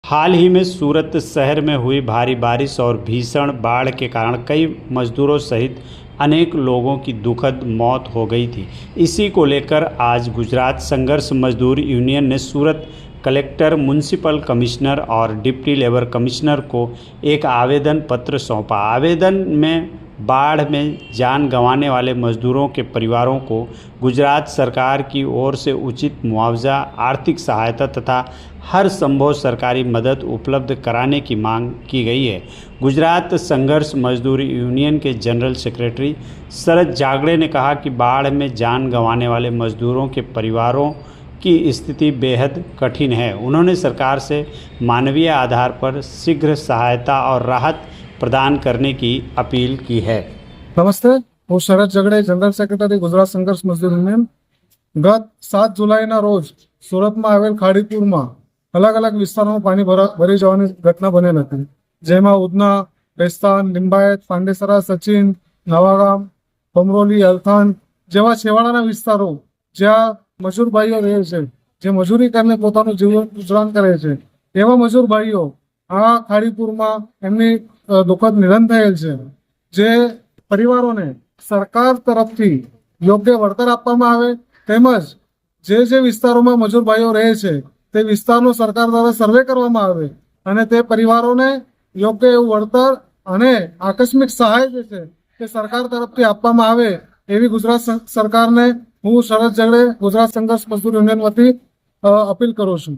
हाल ही में सूरत शहर में हुई भारी बारिश और भीषण बाढ़ के कारण कई मजदूरों सहित अनेक लोगों की दुखद मौत हो गई थी। इसी को लेकर आज गुजरात संघर्ष मजदूर यूनियन ने सूरत कलेक्टर, म्युनिसिपल कमिश्नर और डिप्टी लेबर कमिश्नर को एक आवेदन पत्र सौंपा। आवेदन में बाढ़ में जान गंवाने वाले मजदूरों के परिवारों को गुजरात सरकार की ओर से उचित मुआवजा, आर्थिक सहायता तथा हर संभव सरकारी मदद उपलब्ध कराने की मांग की गई है। गुजरात संघर्ष मजदूर यूनियन के जनरल सेक्रेटरी शरद जागड़े ने कहा कि बाढ़ में जान गंवाने वाले मजदूरों के परिवारों की स्थिति बेहद कठिन है। उन्होंने सरकार से मानवीय आधार पर शीघ्र सहायता और राहत प्रदान करने की अपील की है। नमस्ते, હું શરદ જગડે, જનરલ સેક્રેટરી ગુજરાત સંઘર્ષ મજદૂર યુનિયન। ગત 7 જુલાઈના રોજ સુરતમાં આવેલ ખાડીપુરમાં અલગ અલગ વિસ્તારોમાં પાણી ભરી જવાની ઘટના બનેલ હતી, જેમાં ઉધના, બેસ્તાન, લિંબાયત, પાંડેસરા, સચિન, નવાગામ, ભમરોલી, અલથાણ જેવા છેવાડાના વિસ્તારો જ્યાં મજૂર ભાઈઓ રહે છે, જે મજૂરી કરીને પોતાનું જીવન ગુજરાન કરે છે, એવા મજૂર ભાઈઓ આ ખાડીપુરમાં એમની દુઃખદ નિધન થયેલ છે। જે પરિવારોને સરકાર તરફથી યોગ્ય વળતર આપવામાં આવે તેમજ જે વિસ્તારોમાં મજૂર ભાઈઓ રહે છે તે વિસ્તારનો સરકાર દ્વારા સર્વે કરવામાં આવે અને તે પરિવારોને યોગ્ય એવું વળતર અને આકસ્મિક સહાય જે છે તે સરકાર તરફથી આપવામાં આવે એવી ગુજરાત સરકારને હું શરદ જગડે, ગુજરાત સંઘર્ષ મજદૂર યુનિયન વતી અપીલ કરું છું।